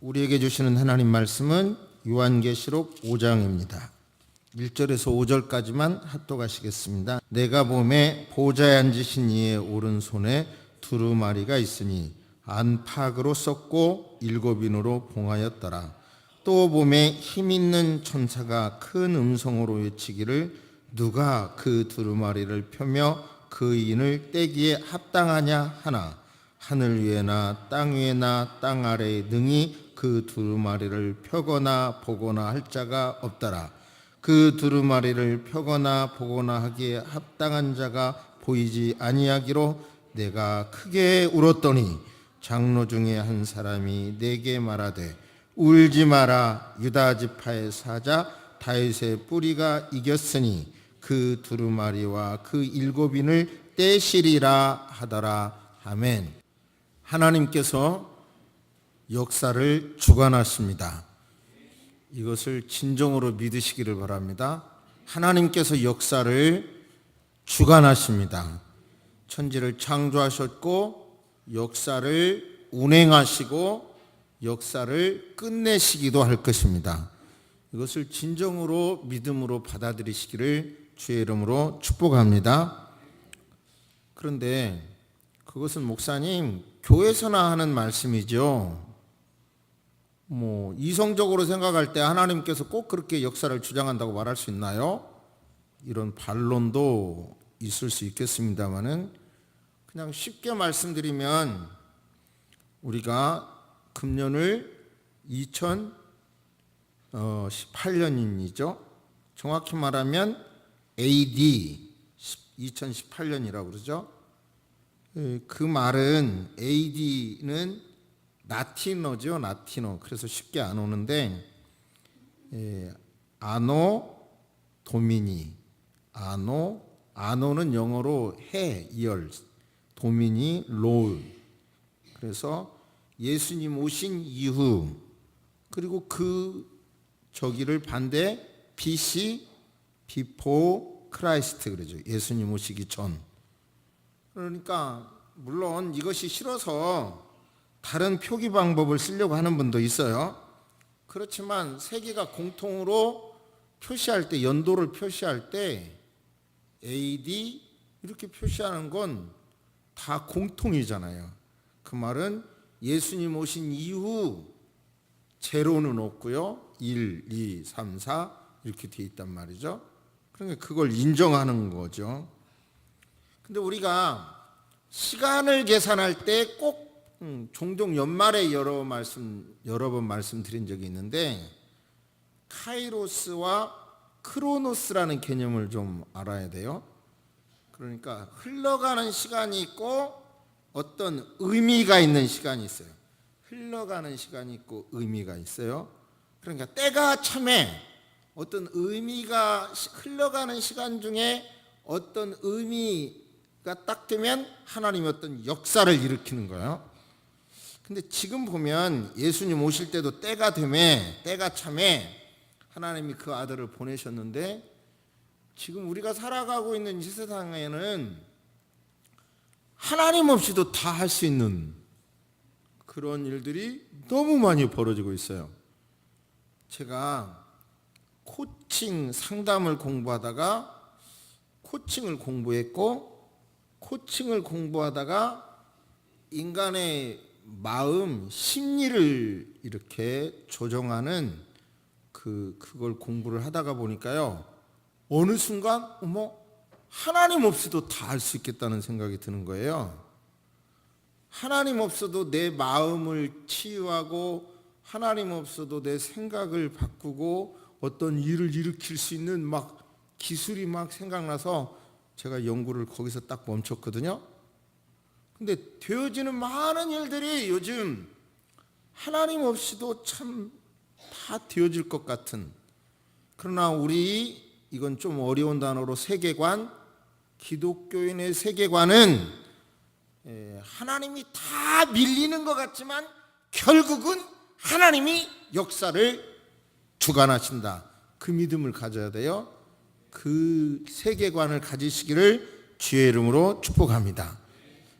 우리에게 주시는 하나님 말씀은 요한계시록 5장입니다. 1절에서 5절까지만 합독하시겠습니다. 내가 보매 보좌에 앉으신 이의 오른손에 두루마리가 있으니 안팎으로 썼고 7인으로 봉하였더라. 또 보매 힘있는 천사가 큰 음성으로 외치기를 누가 그 두루마리를 펴며 그 인을 떼기에 합당하냐 하나 하늘 위에나 땅 위에나 땅 아래에 능히 그 두루마리를 펴거나 보거나 할 자가 없더라. 그 두루마리를 펴거나 보거나 하기에 합당한 자가 보이지 아니하기로 내가 크게 울었더니 장로 중에 한 사람이 내게 말하되 울지 마라. 유다 지파의 사자 다윗의 뿌리가 이겼으니 그 두루마리와 그 7인을 떼시리라 하더라. 아멘. 하나님께서 역사를 주관하십니다. 이것을 진정으로 믿으시기를 바랍니다. 하나님께서 역사를 주관하십니다. 천지를 창조하셨고 역사를 운행하시고 역사를 끝내시기도 할 것입니다. 이것을 진정으로 믿음으로 받아들이시기를 주의 이름으로 축복합니다. 그런데 그것은 목사님 교회에서나 하는 말씀이죠. 이성적으로 생각할 때 하나님께서 꼭 그렇게 역사를 주장한다고 말할 수 있나요? 이런 반론도 있을 수 있겠습니다만은 그냥 쉽게 말씀드리면 우리가 금년을 2018년이죠. 정확히 말하면 AD 2018년이라고 그러죠. 그 말은 AD는 라틴어죠. 라틴어. 그래서 쉽게 안 오는데 아노 도미니 아노는 영어로 해, 이열, 도미니 롤. 그래서 예수님 오신 이후, 그리고 저기를 반대 BC before Christ 그러죠. 예수님 오시기 전. 그러니까 물론 이것이 싫어서 다른 표기 방법을 쓰려고 하는 분도 있어요. 그렇지만 세계가 공통으로 표시할 때, 연도를 표시할 때 AD 이렇게 표시하는 건 다 공통이잖아요. 그 말은 예수님 오신 이후 제로는 없고요. 1, 2, 3, 4 이렇게 되어 있단 말이죠. 그러니까 그걸 인정하는 거죠. 근데 우리가 시간을 계산할 때 꼭 종종 연말에 여러 번 말씀드린 적이 있는데 카이로스와 크로노스라는 개념을 좀 알아야 돼요. 그러니까 흘러가는 시간이 있고 어떤 의미가 있는 시간이 있어요. 흘러가는 시간이 있고 의미가 있어요. 그러니까 때가 참에 어떤 의미가 흘러가는 시간 중에 어떤 의미가 딱 되면 하나님이 어떤 역사를 일으키는 거예요. 근데 지금 보면 예수님 오실 때도 때가 참에 하나님이 그 아들을 보내셨는데 지금 우리가 살아가고 있는 이 세상에는 하나님 없이도 다 할 수 있는 그런 일들이 너무 많이 벌어지고 있어요. 제가 코칭 상담을 공부하다가 코칭을 공부했고, 코칭을 공부하다가 인간의 마음, 심리를 이렇게 조정하는 그걸 공부를 하다가 보니까요, 어느 순간 하나님 없이도 다 할 수 있겠다는 생각이 드는 거예요. 하나님 없어도 내 마음을 치유하고 하나님 없어도 내 생각을 바꾸고 어떤 일을 일으킬 수 있는 기술이 생각나서 제가 연구를 거기서 딱 멈췄거든요. 근데 되어지는 많은 일들이 요즘 하나님 없이도 참 다 되어질 것 같은, 그러나 이건 좀 어려운 단어로 세계관, 기독교인의 세계관은 하나님이 다 밀리는 것 같지만 결국은 하나님이 역사를 주관하신다. 그 믿음을 가져야 돼요. 그 세계관을 가지시기를 주의 이름으로 축복합니다.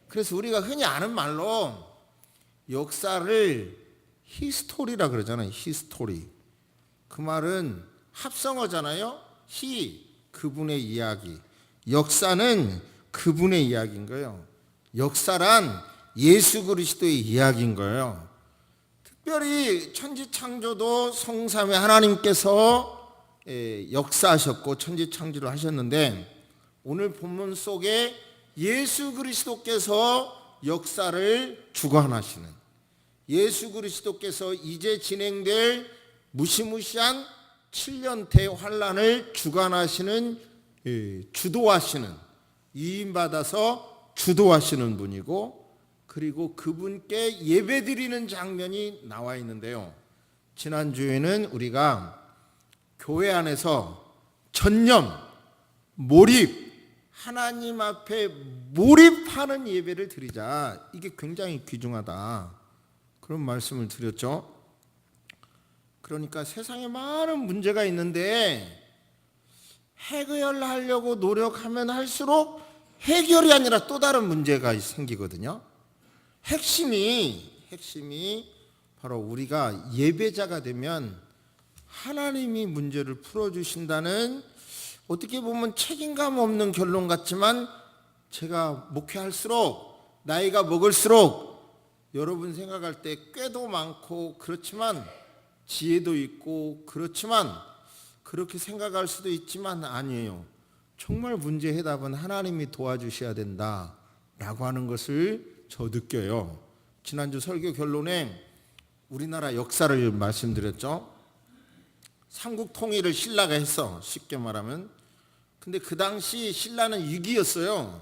그래서 우리가 흔히 아는 말로 역사를 히스토리라 그러잖아요. 히스토리. 그 말은 합성어잖아요. 그분의 이야기. 역사는 그분의 이야기인 거예요. 역사란 예수 그리스도의 이야기인 거예요. 특별히 천지창조도 성삼위 하나님께서 역사하셨고 천지창조를 하셨는데, 오늘 본문 속에 예수 그리스도께서 역사를 주관하시는, 예수 그리스도께서 이제 진행될 무시무시한 7년대 환란을 주관하시는, 주도하시는, 위임받아서 주도하시는 분이고, 그리고 그분께 예배드리는 장면이 나와 있는데요. 지난주에는 우리가 교회 안에서 전념, 몰입, 하나님 앞에 몰입하는 예배를 드리자, 이게 굉장히 귀중하다, 그런 말씀을 드렸죠. 그러니까 세상에 많은 문제가 있는데 해결하려고 노력하면 할수록 해결이 아니라 또 다른 문제가 생기거든요. 핵심이 바로 우리가 예배자가 되면 하나님이 문제를 풀어주신다는, 어떻게 보면 책임감 없는 결론 같지만, 제가 목회할수록, 나이가 먹을수록 여러분 생각할 때 꾀도 많고 그렇지만, 지혜도 있고 그렇지만, 그렇게 생각할 수도 있지만 아니에요. 정말 문제 해답은 하나님이 도와주셔야 된다라고 하는 것을 저 느껴요. 지난주 설교 결론에 우리나라 역사를 말씀드렸죠. 삼국 통일을 신라가 했어, 쉽게 말하면. 근데 그 당시 신라는 위기였어요.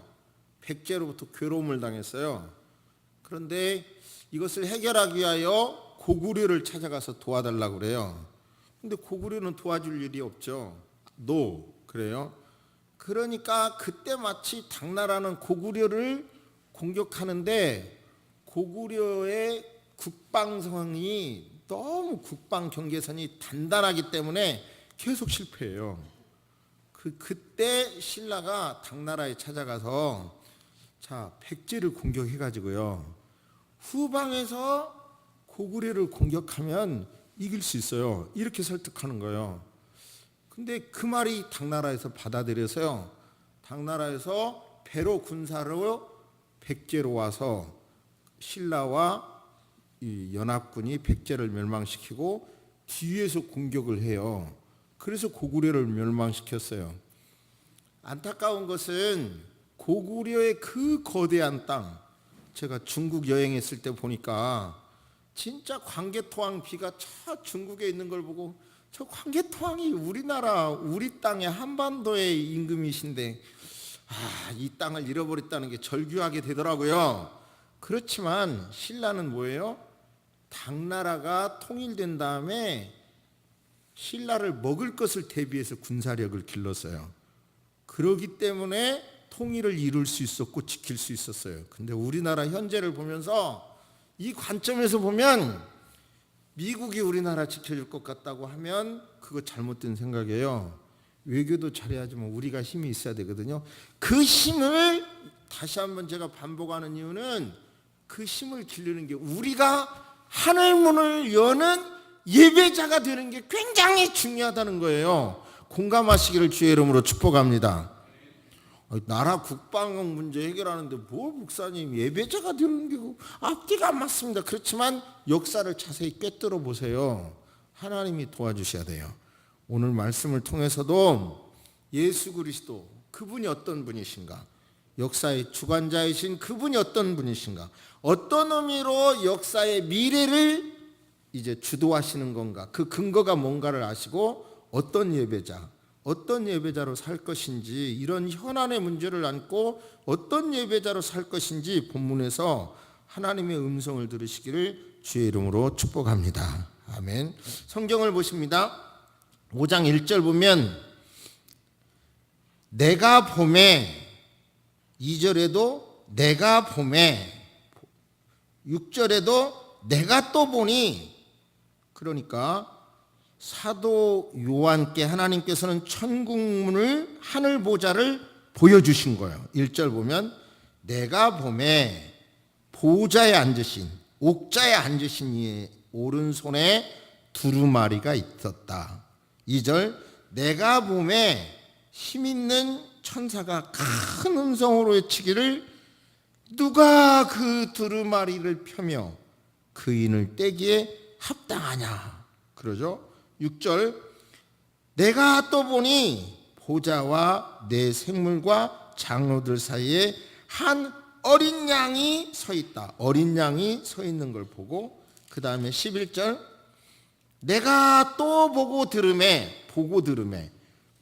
백제로부터 괴로움을 당했어요. 그런데 이것을 해결하기 위하여 고구려를 찾아가서 도와달라고 그래요. 근데 고구려는 도와줄 일이 없죠. 그래요. 그러니까 그때 마치 당나라는 고구려를 공격하는데, 고구려의 국방성이 너무 국방 경계선이 단단하기 때문에 계속 실패해요. 그때 신라가 당나라에 찾아가서 백제를 공격해가지고요, 후방에서 고구려를 공격하면 이길 수 있어요, 이렇게 설득하는 거예요. 근데 그 말이 당나라에서 받아들여서요, 당나라에서 배로 군사로 백제로 와서 신라와 이 연합군이 백제를 멸망시키고 뒤에서 공격을 해요. 그래서 고구려를 멸망시켰어요. 안타까운 것은 고구려의 그 거대한 땅, 제가 중국 여행했을 때 보니까 진짜 광개토항 비가 저 중국에 있는 걸 보고, 저 광개토항이 우리 땅의 한반도의 임금이신데 이 땅을 잃어버렸다는 게 절규하게 되더라고요. 그렇지만 신라는 뭐예요? 당나라가 통일된 다음에 신라를 먹을 것을 대비해서 군사력을 길렀어요. 그러기 때문에 통일을 이룰 수 있었고 지킬 수 있었어요. 근데 우리나라 현재를 보면서, 이 관점에서 보면 미국이 우리나라 지켜줄 것 같다고 하면 그거 잘못된 생각이에요. 외교도 잘해야지만 우리가 힘이 있어야 되거든요. 그 힘을 다시 한번 제가 반복하는 이유는, 그 힘을 기르는 게 우리가 하늘문을 여는 예배자가 되는 게 굉장히 중요하다는 거예요. 공감하시기를 주의 이름으로 축복합니다. 나라 국방 문제 해결하는데 뭘 목사님 예배자가 되는 게 앞뒤가 안 맞습니다. 그렇지만 역사를 자세히 꿰뚫어 보세요. 하나님이 도와주셔야 돼요. 오늘 말씀을 통해서도 예수 그리스도, 그분이 어떤 분이신가, 역사의 주관자이신 그분이 어떤 분이신가, 어떤 의미로 역사의 미래를 이제 주도하시는 건가, 그 근거가 뭔가를 아시고 어떤 예배자로 살 것인지, 이런 현안의 문제를 안고 어떤 예배자로 살 것인지 본문에서 하나님의 음성을 들으시기를 주의 이름으로 축복합니다. 아멘. 성경을 보십니다. 5장 1절 보면 내가 보매, 2절에도 내가 보매, 6절에도 내가 또 보니, 그러니까 사도 요한께 하나님께서는 천국문을, 하늘 보좌를 보여주신 거예요. 1절 보면 내가 보매 보좌에 앉으신, 옥자에 앉으신 이의 오른손에 두루마리가 있었다. 2절 내가 봄에 힘있는 천사가 큰 음성으로 외치기를 누가 그 두루마리를 펴며 그인을 떼기에 합당하냐 그러죠. 6절 내가 또 보니 보좌와 내 생물과 장로들 사이에 한 어린 양이 서 있다. 어린 양이 서 있는 걸 보고 그 다음에 11절 내가 또 보고 들음에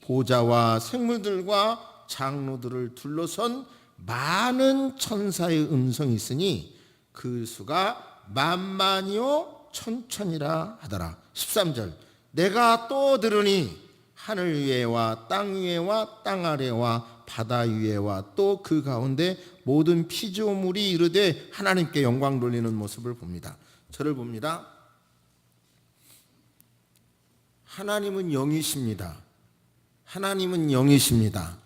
보좌와 생물들과 장로들을 둘러선 많은 천사의 음성이 있으니 그 수가 만만이요 천천이라 하더라. 13절 내가 또 들으니 하늘 위에와 땅 위에와 땅 아래와 바다 위에와 또 그 가운데 모든 피조물이 이르되 하나님께 영광 돌리는 모습을 봅니다. 저를 봅니다. 하나님은 영이십니다. 하나님은 영이십니다.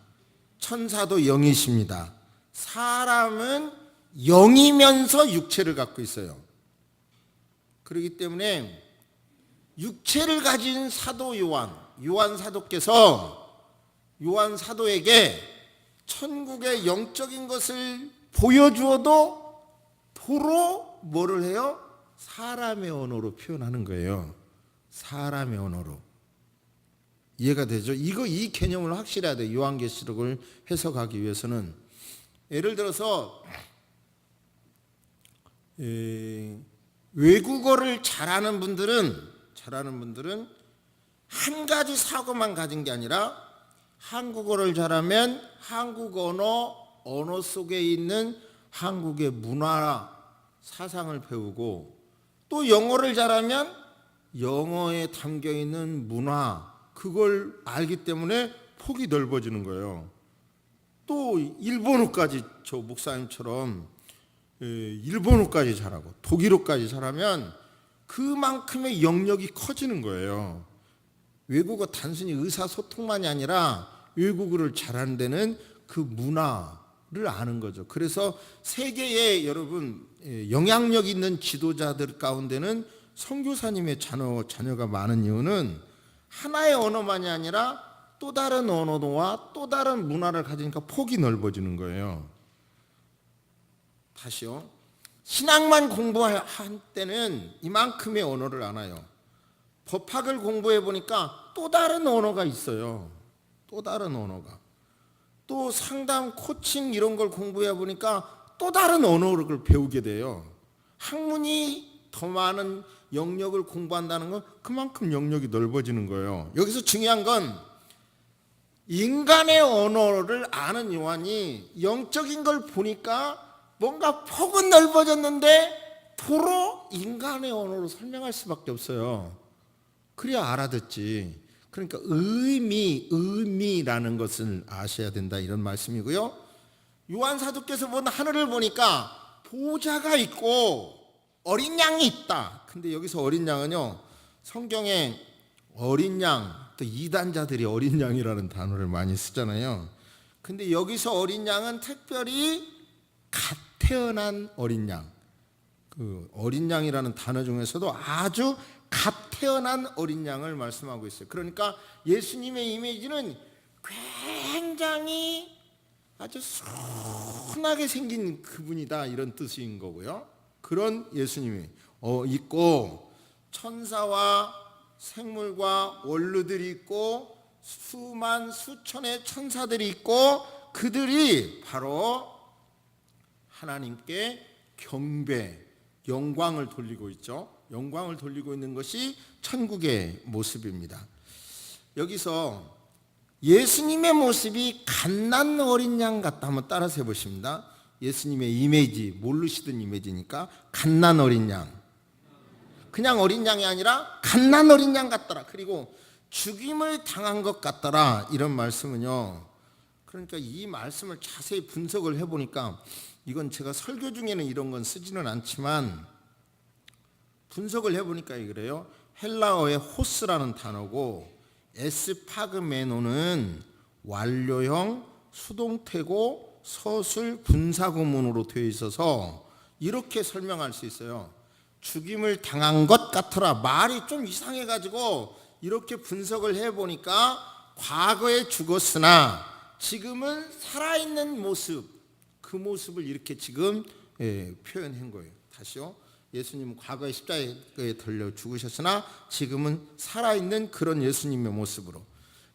천사도 영이십니다. 사람은 영이면서 육체를 갖고 있어요. 그렇기 때문에 육체를 가진 사도 요한 사도께서 요한 사도에게 천국의 영적인 것을 보여주어도 도로 뭐를 해요? 사람의 언어로 표현하는 거예요. 사람의 언어로. 이해가 되죠? 이 개념을 확실해야 돼요. 요한계시록을 해석하기 위해서는. 예를 들어서 외국어를 잘하는 분들은 한 가지 사고만 가진 게 아니라 한국어를 잘하면 한국 언어 속에 있는 한국의 문화 사상을 배우고 또 영어를 잘하면 영어에 담겨 있는 문화 그걸 알기 때문에 폭이 넓어지는 거예요. 또 일본어까지 저 목사님처럼 일본어까지 잘하고 독일어까지 잘하면 그만큼의 영역이 커지는 거예요. 외국어 단순히 의사소통만이 아니라 외국어를 잘하는 데는 그 문화를 아는 거죠. 그래서 세계에 여러분 영향력 있는 지도자들 가운데는 선교사님의 자녀가 많은 이유는 하나의 언어만이 아니라 또 다른 언어와 또 다른 문화를 가지니까 폭이 넓어지는 거예요. 다시요. 신학만 공부한 때는 이만큼의 언어를 알아요. 법학을 공부해 보니까 또 다른 언어가 있어요. 또 다른 언어가. 또 상담, 코칭 이런 걸 공부해 보니까 또 다른 언어를 배우게 돼요. 학문이 더 많은 영역을 공부한다는 건 그만큼 영역이 넓어지는 거예요. 여기서 중요한 건 인간의 언어를 아는 요한이 영적인 걸 보니까 뭔가 폭은 넓어졌는데 도로 인간의 언어로 설명할 수밖에 없어요. 그래야 알아듣지. 그러니까 의미라는 것을 아셔야 된다 이런 말씀이고요. 요한 사도께서 본 하늘을 보니까 보좌가 있고 어린 양이 있다. 근데 여기서 어린 양은요, 성경에 어린 양, 또 이단자들이 어린 양이라는 단어를 많이 쓰잖아요. 근데 여기서 어린 양은 특별히 갓 태어난 어린 양, 그 어린 양이라는 단어 중에서도 아주 갓 태어난 어린 양을 말씀하고 있어요. 그러니까 예수님의 이미지는 굉장히 아주 순하게 생긴 그분이다 이런 뜻인 거고요. 그런 예수님이 있고 천사와 생물과 원루들이 있고 수천의 천사들이 있고 그들이 바로 하나님께 경배, 영광을 돌리고 있죠. 영광을 돌리고 있는 것이 천국의 모습입니다. 여기서 예수님의 모습이 갓난 어린 양 같다 한번 따라서 해보십니다. 예수님의 이미지, 모르시던 이미지니까 갓난 어린 양. 그냥 어린 양이 아니라 갓난 어린 양 같더라. 그리고 죽임을 당한 것 같더라. 이런 말씀은요. 그러니까 이 말씀을 자세히 분석을 해보니까 이건 제가 설교 중에는 이런 건 쓰지는 않지만 분석을 해보니까 그래요. 헬라어의 호스라는 단어고 에스파그메노는 완료형 수동태고 서술 분사구문으로 되어 있어서 이렇게 설명할 수 있어요. 죽임을 당한 것 같더라. 말이 좀 이상해가지고 이렇게 분석을 해보니까 과거에 죽었으나 지금은 살아있는 모습, 그 모습을 이렇게 지금 표현한 거예요. 다시요. 예수님은 과거에 십자가에 달려 죽으셨으나 지금은 살아있는 그런 예수님의 모습으로.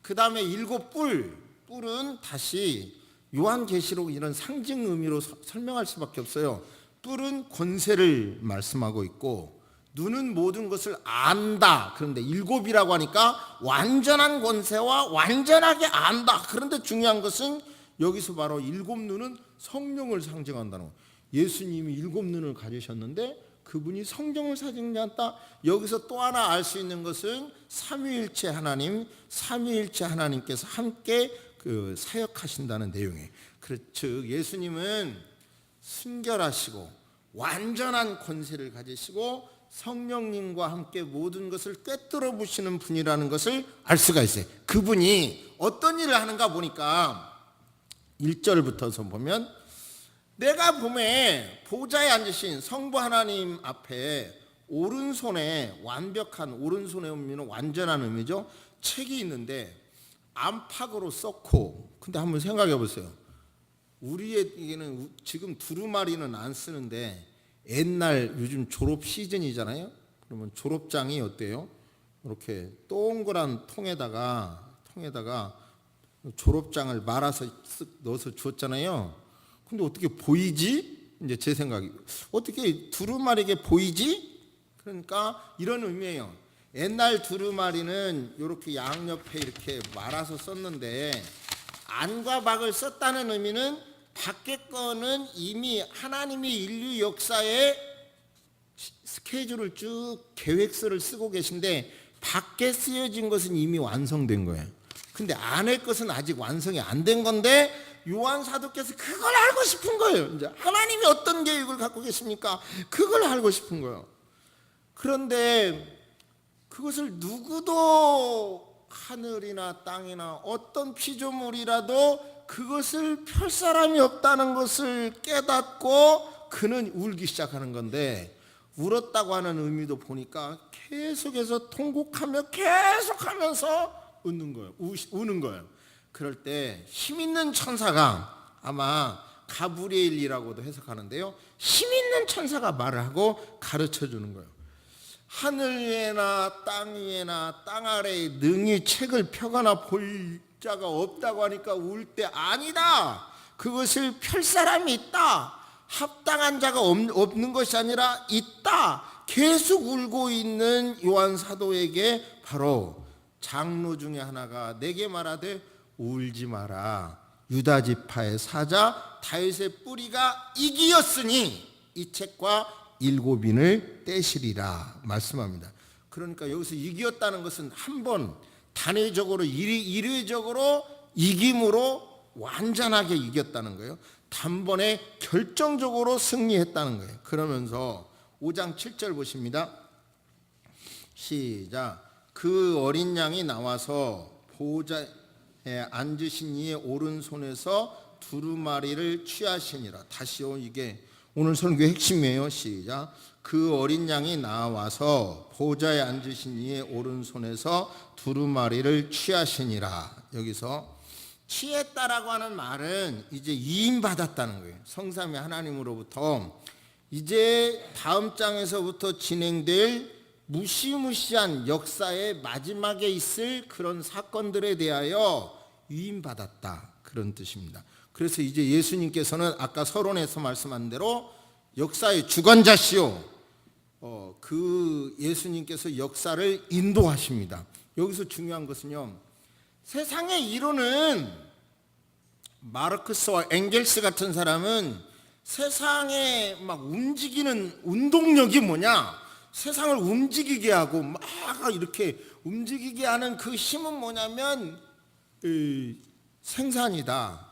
그 다음에 7뿔, 뿔은 다시 요한계시록 이런 상징 의미로 설명할 수밖에 없어요. 뿔은 권세를 말씀하고 있고 눈은 모든 것을 안다. 그런데 7이라고 하니까 완전한 권세와 완전하게 안다. 그런데 중요한 것은 여기서 바로 7눈은 성령을 상징한다는 거예요. 예수님이 7눈을 가지셨는데 그분이 성령을 상징한다. 여기서 또 하나 알 수 있는 것은 삼위일체 하나님, 삼위일체 하나님께서 함께 사역하신다는 내용이에요. 즉 예수님은 순결하시고 완전한 권세를 가지시고 성령님과 함께 모든 것을 꿰뚫어 보시는 분이라는 것을 알 수가 있어요. 그분이 어떤 일을 하는가 보니까 1절부터서 보면 내가 봄에 보좌에 앉으신 성부 하나님 앞에 오른손에 완벽한, 오른손의 의미는 완전한 의미죠. 책이 있는데 안팎으로 썼고, 근데 한번 생각해 보세요. 우리에게는 지금 두루마리는 안 쓰는데 옛날 요즘 졸업 시즌이잖아요. 그러면 졸업장이 어때요? 이렇게 동그란 통에다가 졸업장을 말아서 넣어서 주었잖아요. 근데 어떻게 보이지? 이제 제 생각이 어떻게 두루마리게 보이지? 그러니까 이런 의미예요. 옛날 두루마리는 이렇게 양옆에 이렇게 말아서 썼는데 안과 밖을 썼다는 의미는 밖에 거는 이미 하나님이 인류 역사에 스케줄을 쭉 계획서를 쓰고 계신데 밖에 쓰여진 것은 이미 완성된 거예요. 근데 안의 것은 아직 완성이 안 된 건데 요한 사도께서 그걸 알고 싶은 거예요. 이제 하나님이 어떤 계획을 갖고 계십니까? 그걸 알고 싶은 거예요. 그런데 그것을 누구도 하늘이나 땅이나 어떤 피조물이라도 그것을 펼 사람이 없다는 것을 깨닫고 그는 울기 시작하는 건데, 울었다고 하는 의미도 보니까 계속해서 통곡하며 계속하면서 웃는 거예요. 우는 거예요. 그럴 때 힘 있는 천사가, 아마 가브리엘이라고도 해석하는데요, 힘 있는 천사가 말을 하고 가르쳐 주는 거예요. 하늘 위에나 땅 위에나 땅 아래에 능히 책을 펴거나 볼 자가 없다고 하니까 울 때 아니다. 그것을 펼 사람이 있다. 합당한 자가 없는 것이 아니라 있다. 계속 울고 있는 요한 사도에게 바로 장로 중에 하나가 내게 말하되 울지 마라. 유다 지파의 사자 다윗의 뿌리가 이기었으니 이 책과 7인을 떼시리라 말씀합니다. 그러니까 여기서 이기었다는 것은 한 번 단회적으로 일회적으로 이김으로 완전하게 이겼다는 거예요. 단번에 결정적으로 승리했다는 거예요. 그러면서 5장 7절 보십니다. 시작. 그 어린 양이 나와서 보호자에 앉으신 이의 오른손에서 두루마리를 취하시니라. 다시요. 이게 오늘 설교의 핵심이에요. 시작. 그 어린 양이 나와서 보좌에 앉으신 이의 오른손에서 두루마리를 취하시니라. 여기서 취했다라고 하는 말은 이제 위임받았다는 거예요. 성삼위 하나님으로부터 이제 다음 장에서부터 진행될 무시무시한 역사의 마지막에 있을 그런 사건들에 대하여 위임받았다, 그런 뜻입니다. 그래서 이제 예수님께서는 아까 서론에서 말씀한 대로 역사의 주관자시오. 그 예수님께서 역사를 인도하십니다. 여기서 중요한 것은요, 세상의 이론은, 마르크스와 엥겔스 같은 사람은 세상에 막 움직이는 운동력이 뭐냐, 세상을 움직이게 하고 막 이렇게 움직이게 하는 그 힘은 뭐냐면 생산이다.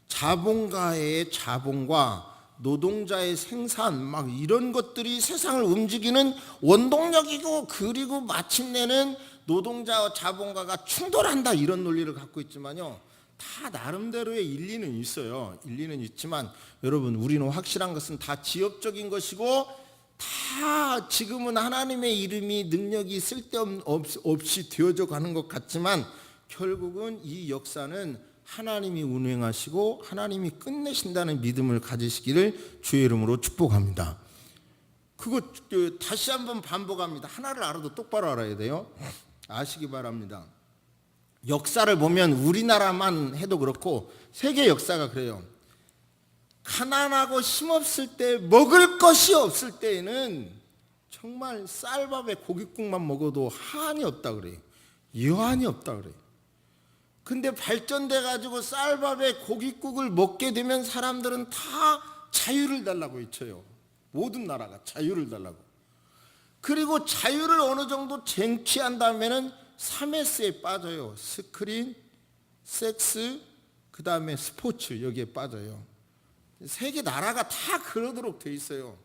자본가의 자본과 노동자의 생산, 막 이런 것들이 세상을 움직이는 원동력이고, 그리고 마침내는 노동자와 자본가가 충돌한다, 이런 논리를 갖고 있지만요, 다 나름대로의 일리는 있어요. 일리는 있지만 여러분, 우리는 확실한 것은 다 지엽적인 것이고 다 지금은 하나님의 이름이 능력이 쓸데없이 되어져 가는 것 같지만 결국은 이 역사는 하나님이 운행하시고 하나님이 끝내신다는 믿음을 가지시기를 주의 이름으로 축복합니다. 그거 다시 한번 반복합니다. 하나를 알아도 똑바로 알아야 돼요. 아시기 바랍니다. 역사를 보면 우리나라만 해도 그렇고 세계 역사가 그래요. 가난하고 힘없을 때, 먹을 것이 없을 때에는 정말 쌀밥에 고깃국만 먹어도 한이 없다 그래요. 여한이 없다 그래요. 근데 발전돼 가지고 쌀밥에 고깃국을 먹게 되면 사람들은 다 자유를 달라고 외쳐요. 모든 나라가 자유를 달라고. 그리고 자유를 어느 정도 쟁취한 다음에는 3S에 빠져요. 스크린, 섹스, 그 다음에 스포츠, 여기에 빠져요. 세계 나라가 다 그러도록 돼 있어요.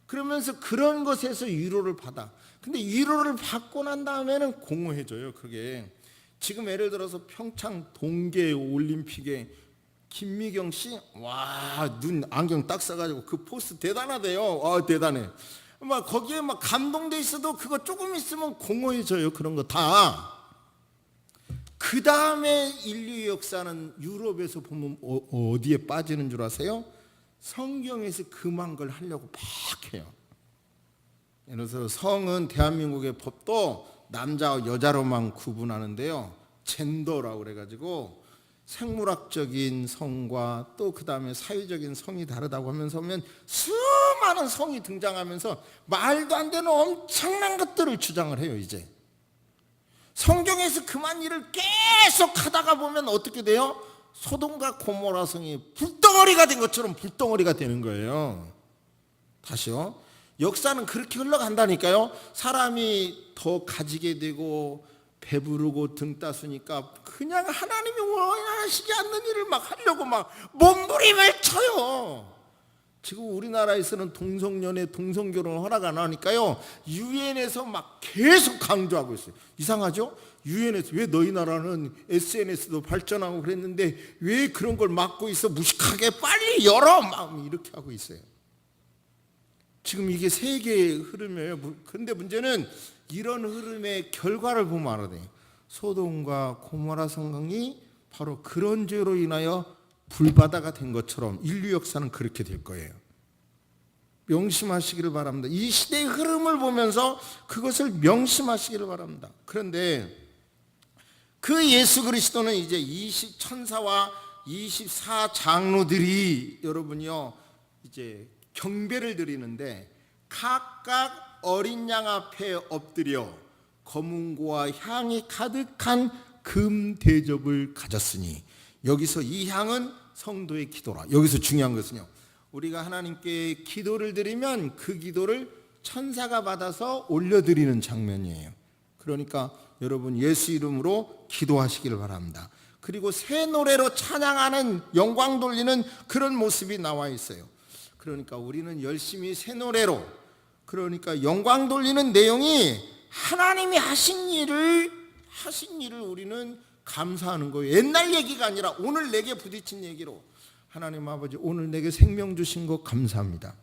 그러면서 그런 것에서 위로를 받아. 근데 위로를 받고 난 다음에는 공허해져요. 그게 지금 예를 들어서 평창 동계 올림픽에 김미경 씨, 와, 눈 안경 딱 써가지고 그 포스 대단하대요. 아, 대단해. 막 거기에 막 감동돼 있어도 그거 조금 있으면 공허해져요. 그런 거 다. 그 다음에 인류의 역사는 유럽에서 보면 어디에 빠지는 줄 아세요? 성경에서 금한 걸 하려고 막 해요. 예를 들어서 성은 대한민국의 법도 남자와 여자로만 구분하는데요. 젠더라고 그래가지고 생물학적인 성과 또 그 다음에 사회적인 성이 다르다고 하면서 보면 수많은 성이 등장하면서 말도 안 되는 엄청난 것들을 주장을 해요. 이제 성경에서 그만 일을 계속 하다가 보면 어떻게 돼요? 소돔과 고모라 성이 불덩어리가 된 것처럼 불덩어리가 되는 거예요. 다시요. 역사는 그렇게 흘러간다니까요. 사람이 더 가지게 되고 배부르고 등 따수니까 그냥 하나님이 원하시지 않는 일을 막 하려고 막 몸부림을 쳐요. 지금 우리나라에서는 동성연애, 동성결혼 허락 안 하니까요. 유엔에서 막 계속 강조하고 있어요. 이상하죠? 유엔에서 왜 너희 나라는 SNS도 발전하고 그랬는데 왜 그런 걸 막고 있어? 무식하게 빨리 열어! 막 이렇게 하고 있어요. 지금 이게 세계의 흐름이에요. 그런데 문제는 이런 흐름의 결과를 보면 알아요. 소돔과 고모라 성강이 바로 그런 죄로 인하여 불바다가 된 것처럼 인류 역사는 그렇게 될 거예요. 명심하시기를 바랍니다. 이 시대의 흐름을 보면서 그것을 명심하시기를 바랍니다. 그런데 그 예수 그리스도는 이제 천사와 24장로들이 여러분이요 이제 경배를 드리는데 각각 어린 양 앞에 엎드려 검은고와 향이 가득한 금 대접을 가졌으니, 여기서 이 향은 성도의 기도라. 여기서 중요한 것은요, 우리가 하나님께 기도를 드리면 그 기도를 천사가 받아서 올려드리는 장면이에요. 그러니까 여러분 예수 이름으로 기도하시기를 바랍니다. 그리고 새 노래로 찬양하는, 영광 돌리는 그런 모습이 나와 있어요. 그러니까 우리는 열심히 새 노래로, 그러니까 영광 돌리는 내용이 하나님이 하신 일을 우리는 감사하는 거예요. 옛날 얘기가 아니라 오늘 내게 부딪힌 얘기로, 하나님 아버지 오늘 내게 생명 주신 거 감사합니다.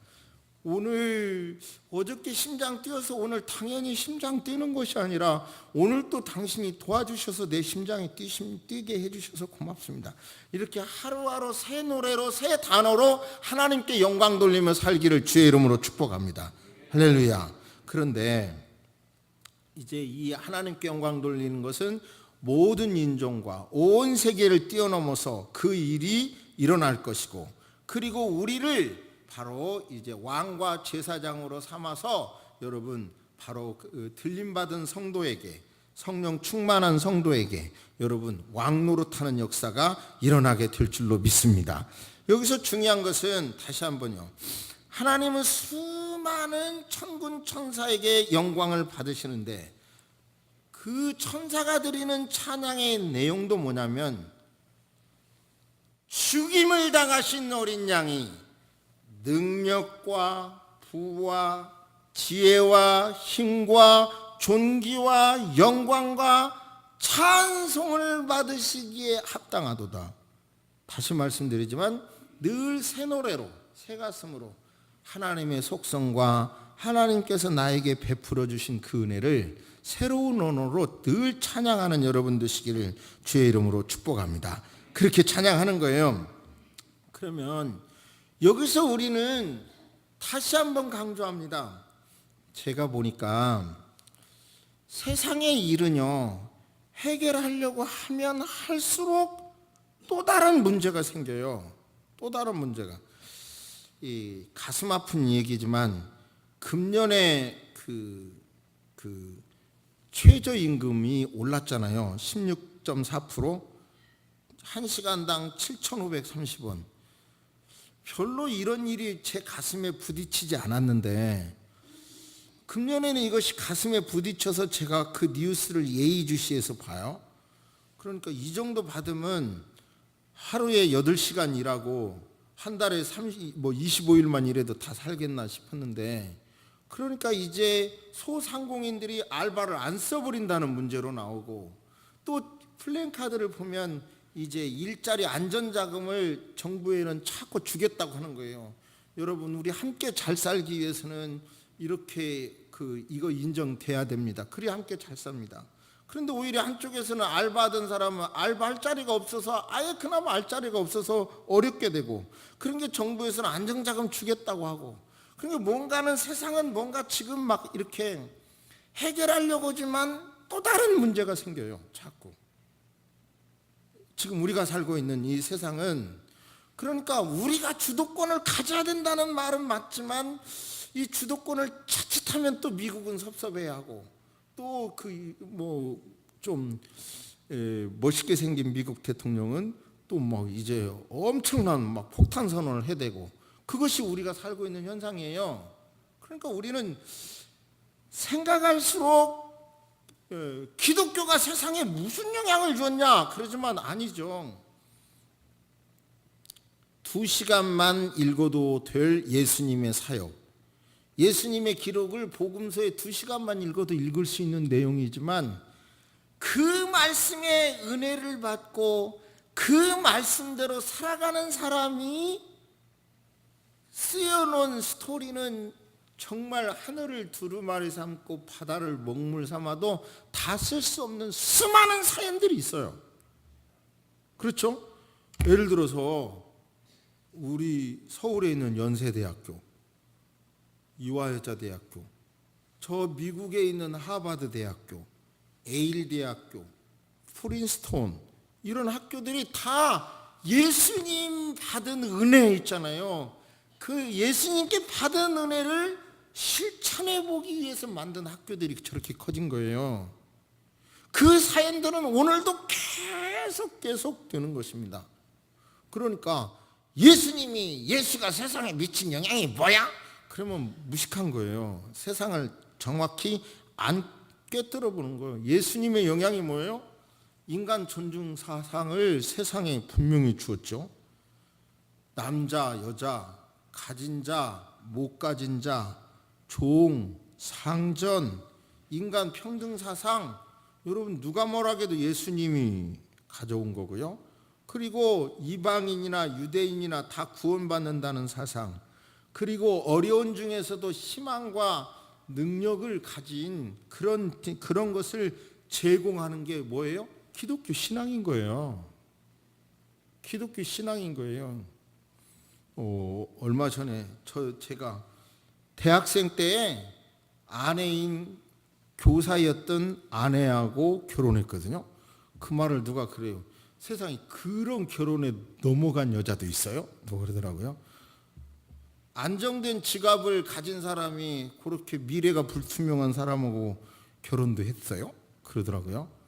오늘 어저께 심장 뛰어서 오늘 당연히 심장 뛰는 것이 아니라 오늘 또 당신이 도와주셔서 내 심장이 뛰게 해주셔서 고맙습니다. 이렇게 하루하루 새 노래로, 새 단어로 하나님께 영광 돌리며 살기를 주의 이름으로 축복합니다. 할렐루야. 그런데 이제 이 하나님께 영광 돌리는 것은 모든 인종과 온 세계를 뛰어넘어서 그 일이 일어날 것이고, 그리고 우리를 바로 이제 왕과 제사장으로 삼아서 여러분 바로 그 들림받은 성도에게, 성령 충만한 성도에게 여러분 왕노릇하는 역사가 일어나게 될 줄로 믿습니다. 여기서 중요한 것은 다시 한번요, 하나님은 수많은 천군 천사에게 영광을 받으시는데 그 천사가 드리는 찬양의 내용도 뭐냐면, 죽임을 당하신 어린 양이 능력과 부와 지혜와 힘과 존귀와 영광과 찬송을 받으시기에 합당하도다. 다시 말씀드리지만 늘 새 노래로, 새 가슴으로 하나님의 속성과 하나님께서 나에게 베풀어 주신 그 은혜를 새로운 언어로 늘 찬양하는 여러분 되시기를 주의 이름으로 축복합니다. 그렇게 찬양하는 거예요. 그러면 여기서 우리는 다시 한번 강조합니다. 제가 보니까 세상의 일은요, 해결하려고 하면 할수록 또 다른 문제가 생겨요. 또 다른 문제가. 이 가슴 아픈 얘기지만 금년에 그 최저임금이 올랐잖아요. 16.4%, 1시간당 7,530원. 별로 이런 일이 제 가슴에 부딪히지 않았는데 금년에는 이것이 가슴에 부딪혀서 제가 그 뉴스를 예의주시해서 봐요. 그러니까 이 정도 받으면 하루에 8시간 일하고 한 달에 25일만 일해도 다 살겠나 싶었는데, 그러니까 이제 소상공인들이 알바를 안 써버린다는 문제로 나오고, 또 플랜카드를 보면 이제 일자리 안전자금을 정부에는 자꾸 주겠다고 하는 거예요. 여러분, 우리 함께 잘 살기 위해서는 이렇게 이거 인정돼야 됩니다. 그래야 함께 잘 삽니다. 그런데 오히려 한쪽에서는 알바하던 사람은 알바할 자리가 없어서 아예 그나마 알 자리가 없어서 어렵게 되고, 그런 게 정부에서는 안정자금 주겠다고 하고, 그러니까 뭔가는 세상은 뭔가 지금 막 이렇게 해결하려고 하지만 또 다른 문제가 생겨요. 자꾸. 지금 우리가 살고 있는 이 세상은, 그러니까 우리가 주도권을 가져야 된다는 말은 맞지만 이 주도권을 자칫하면 또 미국은 섭섭해하고, 또 좀 멋있게 생긴 미국 대통령은 또 막 이제 엄청난 막 폭탄 선언을 해대고, 그것이 우리가 살고 있는 현상이에요. 그러니까 우리는 생각할수록 기독교가 세상에 무슨 영향을 줬냐 그러지만 아니죠. 2시간만 읽어도 될 예수님의 사역, 예수님의 기록을 복음서에 2시간만 읽어도 읽을 수 있는 내용이지만, 그 말씀의 은혜를 받고 그 말씀대로 살아가는 사람이 쓰여놓은 스토리는 정말 하늘을 두루마리 삼고 바다를 먹물 삼아도 다 쓸 수 없는 수많은 사연들이 있어요. 그렇죠? 예를 들어서 우리 서울에 있는 연세대학교, 이화여자대학교, 저 미국에 있는 하버드대학교, 에일대학교, 프린스톤, 이런 학교들이 다 예수님 받은 은혜 있잖아요. 그 예수님께 받은 은혜를 실천해 보기 위해서 만든 학교들이 저렇게 커진 거예요. 그 사연들은 오늘도 계속 되는 것입니다. 그러니까 예수가 세상에 미친 영향이 뭐야? 그러면 무식한 거예요. 세상을 정확히 안 꿰뚫어 보는 거예요. 예수님의 영향이 뭐예요? 인간 존중 사상을 세상에 분명히 주었죠. 남자, 여자, 가진 자, 못 가진 자, 종, 상전, 인간 평등 사상, 여러분 누가 뭐라 해도 예수님이 가져온 거고요. 그리고 이방인이나 유대인이나 다 구원받는다는 사상, 그리고 어려운 중에서도 희망과 능력을 가진 그런 것을 제공하는 게 뭐예요? 기독교 신앙인 거예요. 기독교 신앙인 거예요. 얼마 전에 제가 대학생 때에 아내인 교사였던 아내하고 결혼했거든요. 그 말을 누가 그래요. 세상에 그런 결혼에 넘어간 여자도 있어요? 뭐 그러더라고요. 안정된 직업을 가진 사람이 그렇게 미래가 불투명한 사람하고 결혼도 했어요? 그러더라고요.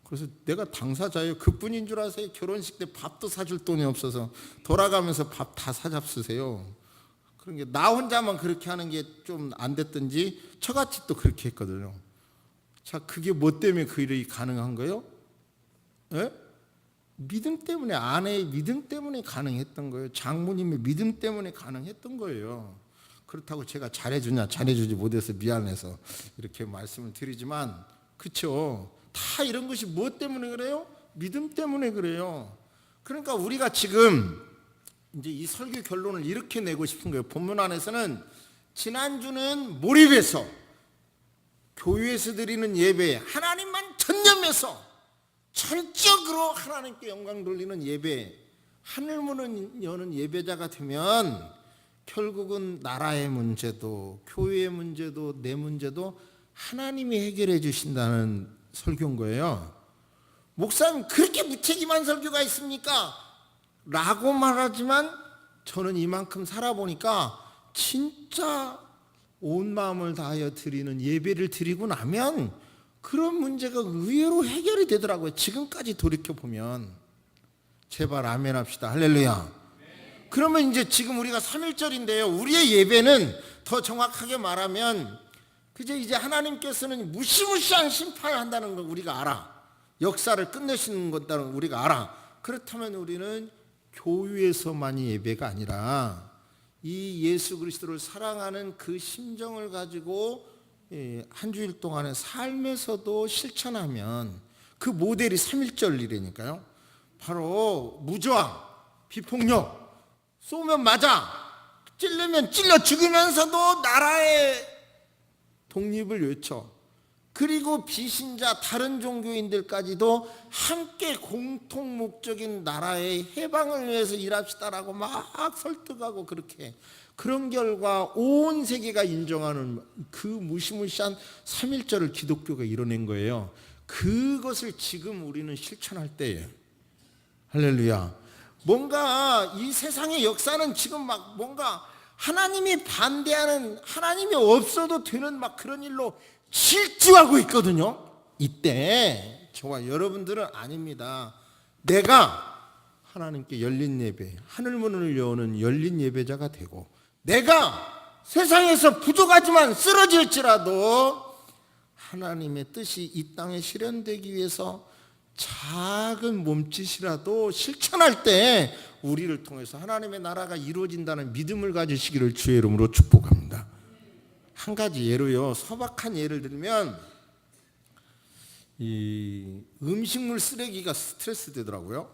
그래서 내가 당사자예요. 그뿐인 줄 아세요? 결혼식 때 밥도 사줄 돈이 없어서 돌아가면서 밥 다 사잡수세요. 그러니까 나 혼자만 그렇게 하는 게 좀 안 됐든지 저같이 또 그렇게 했거든요. 자, 그게 뭐 때문에 그 일이 가능한 거예요? 예? 믿음 때문에, 아내의 믿음 때문에 가능했던 거예요. 장모님의 믿음 때문에 가능했던 거예요. 그렇다고 제가 잘해주지 못해서 미안해서 이렇게 말씀을 드리지만, 그렇죠? 다 이런 것이 무엇 때문에 그래요? 믿음 때문에 그래요. 그러니까 우리가 지금 이제 이 설교 결론을 이렇게 내고 싶은 거예요. 본문 안에서는 지난주는 몰입해서 교회에서 드리는 예배에 하나님만 전념해서 전적으로 하나님께 영광 돌리는 예배, 하늘문을 여는 예배자가 되면 결국은 나라의 문제도 교회의 문제도 내 문제도 하나님이 해결해 주신다는 설교인 거예요. 목사님 그렇게 무책임한 설교가 있습니까? 라고 말하지만 저는 이만큼 살아보니까 진짜 온 마음을 다하여 드리는 예배를 드리고 나면 그런 문제가 의외로 해결이 되더라고요. 지금까지 돌이켜보면. 제발 아멘 합시다. 할렐루야. 그러면 이제 지금 우리가 3.1절인데요. 우리의 예배는 더 정확하게 말하면 그저 이제 하나님께서는 무시무시한 심판을 한다는 걸 우리가 알아. 역사를 끝내시는 것다는 우리가 알아. 그렇다면 우리는 교회에서만이 예배가 아니라 이 예수 그리스도를 사랑하는 그 심정을 가지고 한 주일 동안의 삶에서도 실천하면 그 모델이 3.1절이라니까요. 바로 무저항, 비폭력, 쏘면 맞아, 찔르면 찔러 죽이면서도 나라의 독립을 외쳐. 그리고 비신자 다른 종교인들까지도 함께 공통 목적인 나라의 해방을 위해서 일합시다라고 막 설득하고 그렇게 그런 결과 온 세계가 인정하는 그 무시무시한 3.1절을 기독교가 이뤄낸 거예요. 그것을 지금 우리는 실천할 때예요. 할렐루야. 뭔가 이 세상의 역사는 지금 막 뭔가 하나님이 반대하는, 하나님이 없어도 되는 막 그런 일로 실주하고 있거든요. 이때 저와 여러분들은 아닙니다. 내가 하나님께 열린 예배, 하늘문을 여는 열린 예배자가 되고, 내가 세상에서 부족하지만 쓰러질지라도 하나님의 뜻이 이 땅에 실현되기 위해서 작은 몸짓이라도 실천할 때 우리를 통해서 하나님의 나라가 이루어진다는 믿음을 가지시기를 주의 이름으로 축복합니다. 한 가지 예로요, 소박한 예를 들면 이 음식물 쓰레기가 스트레스 되더라고요.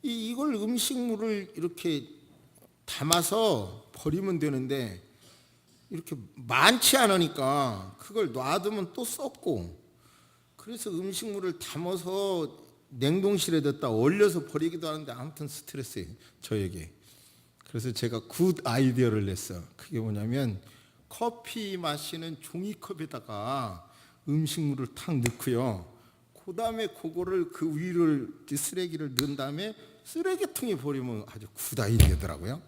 이걸 음식물을 이렇게 담아서 버리면 되는데 이렇게 많지 않으니까 그걸 놔두면 또 썩고, 그래서 음식물을 담아서 냉동실에 뒀다 얼려서 버리기도 하는데 아무튼 스트레스예요, 저에게. 그래서 제가 굿 아이디어를 냈어요. 그게 뭐냐면 커피 마시는 종이컵에다가 음식물을 탁 넣고요, 그 다음에 그거를 그 위를 쓰레기를 넣은 다음에 쓰레기통에 버리면 아주 굿 아이디어더라고요.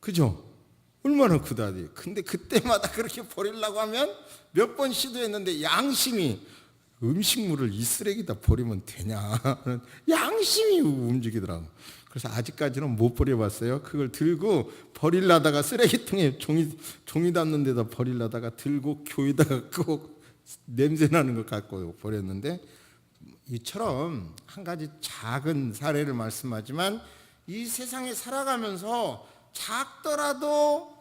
그죠? 얼마나 굿 아이디어. 근데 그때마다 그렇게 버리려고 하면 몇 번 시도했는데 양심이, 음식물을 이 쓰레기다 버리면 되냐, 양심이 움직이더라고. 그래서 아직까지는 못 버려봤어요. 그걸 들고 버리려다가 쓰레기통에 종이 담는 데다 버리려다가 들고 교회다가 꼭 냄새나는 거 갖고 버렸는데, 이처럼 한 가지 작은 사례를 말씀하지만 이 세상에 살아가면서 작더라도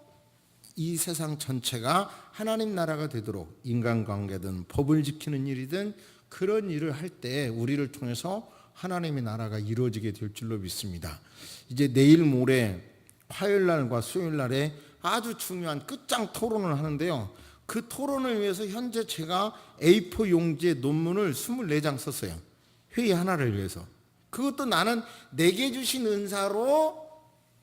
이 세상 전체가 하나님 나라가 되도록 인간관계든 법을 지키는 일이든 그런 일을 할 때 우리를 통해서 하나님의 나라가 이루어지게 될 줄로 믿습니다. 이제 내일 모레 화요일날과 수요일날에 아주 중요한 끝장 토론을 하는데요, 그 토론을 위해서 현재 제가 A4 용지에 논문을 24장 썼어요. 회의 하나를 위해서. 그것도 나는 내게 주신 은사로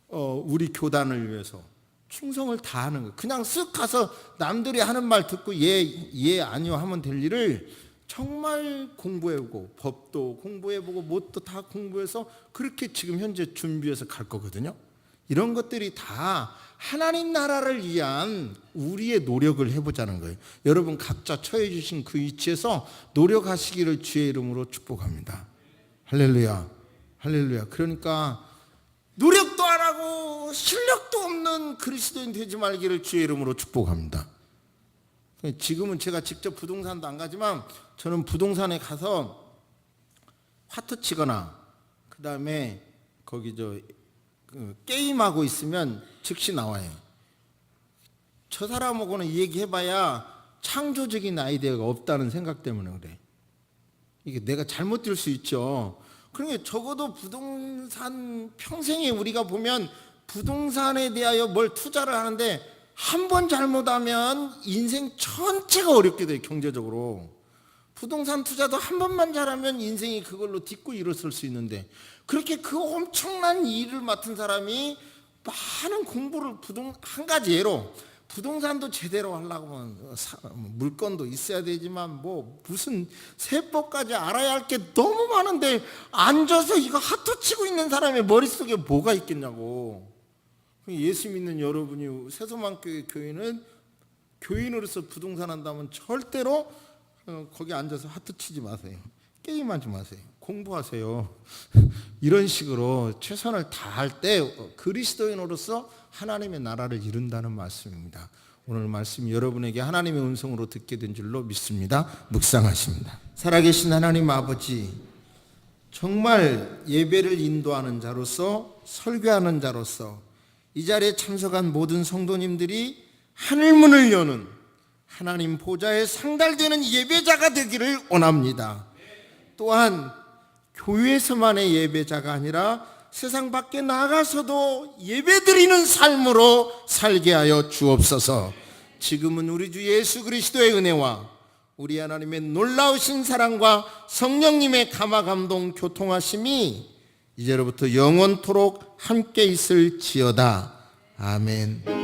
우리 교단을 위해서 충성을 다하는 거예요. 그냥 쓱 가서 남들이 하는 말 듣고 예 아니요 하면 될 일을 정말 공부해보고, 법도 공부해보고 뭣도 다 공부해서 그렇게 지금 현재 준비해서 갈 거거든요. 이런 것들이 다 하나님 나라를 위한 우리의 노력을 해보자는 거예요. 여러분 각자 처해 주신 그 위치에서 노력하시기를 주의 이름으로 축복합니다. 할렐루야, 할렐루야. 그러니까 노력도 안 하고 실력도 없는 그리스도인 되지 말기를 주의 이름으로 축복합니다. 지금은 제가 직접 부동산도 안 가지만 저는 부동산에 가서 화투 치거나 그 다음에 거기 게임하고 있으면 즉시 나와요. 저 사람하고는 얘기해봐야 창조적인 아이디어가 없다는 생각 때문에 그래. 이게 내가 잘못 들 수 있죠. 그러니까 적어도 부동산 평생에 우리가 보면 부동산에 대하여 뭘 투자를 하는데 한 번 잘못하면 인생 전체가 어렵게 돼요. 경제적으로. 부동산 투자도 한 번만 잘하면 인생이 그걸로 딛고 일어설 수 있는데, 그렇게 그 엄청난 일을 맡은 사람이 많은 공부를 한 가지 예로 부동산도 제대로 하려고 하면 물건도 있어야 되지만 뭐 무슨 세법까지 알아야 할 게 너무 많은데 앉아서 이거 하트 치고 있는 사람의 머릿속에 뭐가 있겠냐고. 예수 믿는 여러분이 새소망교회 교회는 교인으로서 부동산 한다면 절대로 거기 앉아서 하트 치지 마세요. 게임하지 마세요. 공부하세요. 이런 식으로 최선을 다할 때 그리스도인으로서 하나님의 나라를 이룬다는 말씀입니다. 오늘 말씀 여러분에게 하나님의 음성으로 듣게 된 줄로 믿습니다. 묵상하십니다. 살아계신 하나님 아버지, 정말 예배를 인도하는 자로서, 설교하는 자로서 이 자리에 참석한 모든 성도님들이 하늘문을 여는 하나님 보좌에 상달되는 예배자가 되기를 원합니다. 또한 교회에서만의 예배자가 아니라 세상 밖에 나가서도 예배드리는 삶으로 살게 하여 주옵소서. 지금은 우리 주 예수 그리스도의 은혜와 우리 하나님의 놀라우신 사랑과 성령님의 감화감동 교통하심이 이제로부터 영원토록 함께 있을지어다. 아멘.